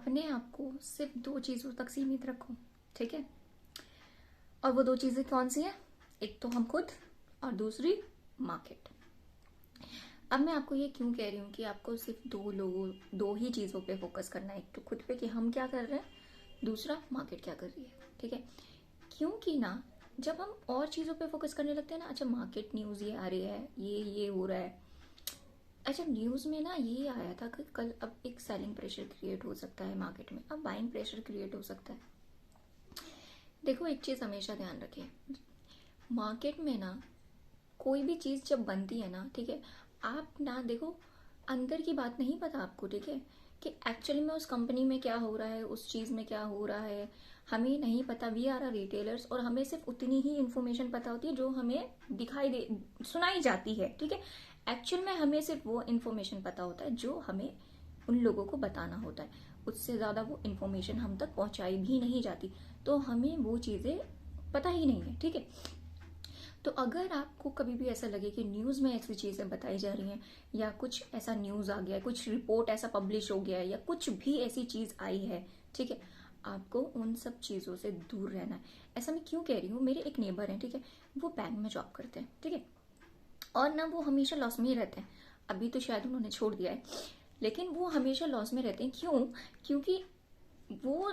अपने आप को सिर्फ 2 चीज़ों तक सीमित रखो, ठीक है। और वो 2 चीज़ें कौन सी हैं? एक तो हम खुद और दूसरी मार्केट। अब मैं आपको ये क्यों कह रही हूँ कि आपको सिर्फ 2 ही चीज़ों पे फोकस करना है। एक तो खुद पे कि हम क्या कर रहे हैं, दूसरा मार्केट क्या कर रही है, ठीक है। क्योंकि ना जब हम और चीज़ों पे फोकस करने लगते हैं ना, अच्छा मार्केट न्यूज़ ये आ रही है, ये हो रहा है, अच्छा न्यूज़ में ना ये आया था कि कल अब एक सेलिंग प्रेशर क्रिएट हो सकता है मार्केट में, अब बाइंग प्रेशर क्रिएट हो सकता है। देखो एक चीज़ हमेशा ध्यान रखें, मार्केट में ना कोई भी चीज़ जब बनती है ना, ठीक है, आप ना देखो अंदर की बात नहीं पता आपको, ठीक है, कि एक्चुअली में उस कंपनी में क्या हो रहा है, उस चीज़ में क्या हो रहा है, हमें नहीं पता। वी आर आर रिटेलर्स और हमें सिर्फ उतनी ही इन्फॉर्मेशन पता होती है जो हमें दिखाई दे, सुनाई जाती है, ठीक है। एक्चुअल में हमें सिर्फ वो इन्फॉर्मेशन पता होता है जो हमें उन लोगों को बताना होता है, उससे ज़्यादा वो इन्फॉर्मेशन हम तक पहुंचाई भी नहीं जाती, तो हमें वो चीज़ें पता ही नहीं है, ठीक है। तो अगर आपको कभी भी ऐसा लगे कि न्यूज़ में ऐसी चीज़ें बताई जा रही हैं, या कुछ ऐसा न्यूज़ आ गया है, कुछ रिपोर्ट ऐसा पब्लिश हो गया है, या कुछ भी ऐसी चीज़ आई है, ठीक है, आपको उन सब चीज़ों से दूर रहना है। ऐसा मैं क्यों कह रही हूँ, मेरे एक नेबर हैं, ठीक है, वो बैंक में जॉब करते हैं, ठीक है, और ना वो हमेशा लॉस में ही रहते हैं। अभी तो शायद उन्होंने छोड़ दिया है, लेकिन वो हमेशा लॉस में रहते हैं। क्यों? क्योंकि वो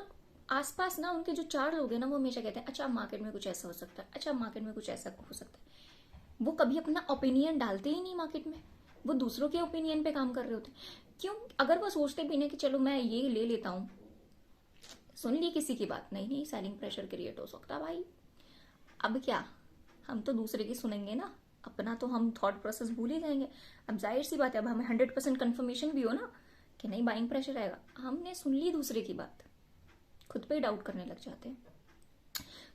आसपास ना उनके जो 4 लोग हैं ना, वो हमेशा कहते हैं अच्छा मार्केट में कुछ ऐसा हो सकता है, अच्छा मार्केट में कुछ ऐसा हो सकता है। वो कभी अपना ओपिनियन डालते ही नहीं मार्केट में, वो दूसरों के ओपिनियन पे काम कर रहे होते। क्यों? अगर वो सोचते भी ना कि चलो मैं ये ले लेता हूँ, सुन ली किसी की बात, नहीं नहीं सेलिंग प्रेशर क्रिएट हो सकता भाई। अब क्या, हम तो दूसरे की सुनेंगे ना, अपना तो हम थॉट प्रोसेस भूल ही जाएंगे। अब जाहिर सी बात है, अब हमें 100% कन्फर्मेशन भी हो ना कि नहीं बाइंग प्रेशर आएगा, हमने सुन ली दूसरे की बात, खुद पे ही डाउट करने लग जाते हैं।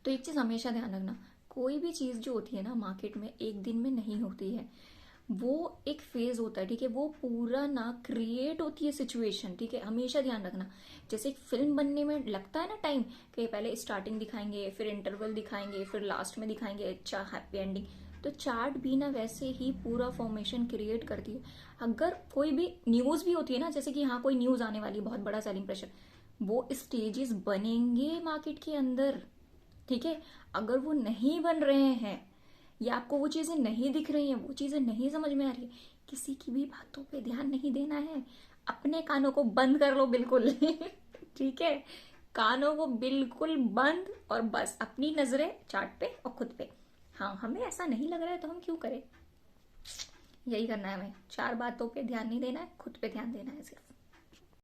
तो एक चीज हमेशा ध्यान रखना, कोई भी चीज जो होती है ना मार्केट में, एक दिन में नहीं होती है, वो एक फेज होता है, ठीक है, वो पूरा ना क्रिएट होती है सिचुएशन, ठीक है, हमेशा ध्यान रखना। जैसे एक फिल्म बनने में लगता है ना टाइम, कि पहले स्टार्टिंग दिखाएंगे, फिर इंटरवल दिखाएंगे, फिर लास्ट में दिखाएंगे अच्छा हैप्पी एंडिंग, तो चार्ट भी ना वैसे ही पूरा फॉर्मेशन क्रिएट करती है। अगर कोई भी न्यूज भी होती है ना, जैसे कि हाँ कोई न्यूज आने वाली है, बहुत बड़ा सेलिंग प्रेशर, वो स्टेजेस बनेंगे मार्केट के अंदर, ठीक है। अगर वो नहीं बन रहे हैं या आपको वो चीजें नहीं दिख रही हैं, वो चीजें नहीं समझ में आ रही है, किसी की भी बातों पे ध्यान नहीं देना है, अपने कानों को बंद कर लो बिल्कुल ठीक है, कानों को बिल्कुल बंद, और बस अपनी नजरें चार्ट पे और खुद पे। हाँ हमें ऐसा नहीं लग रहा है तो हम क्यों करें, यही करना है हमें, 4 बातों पे ध्यान नहीं देना है, खुद पे ध्यान देना है सिर्फ।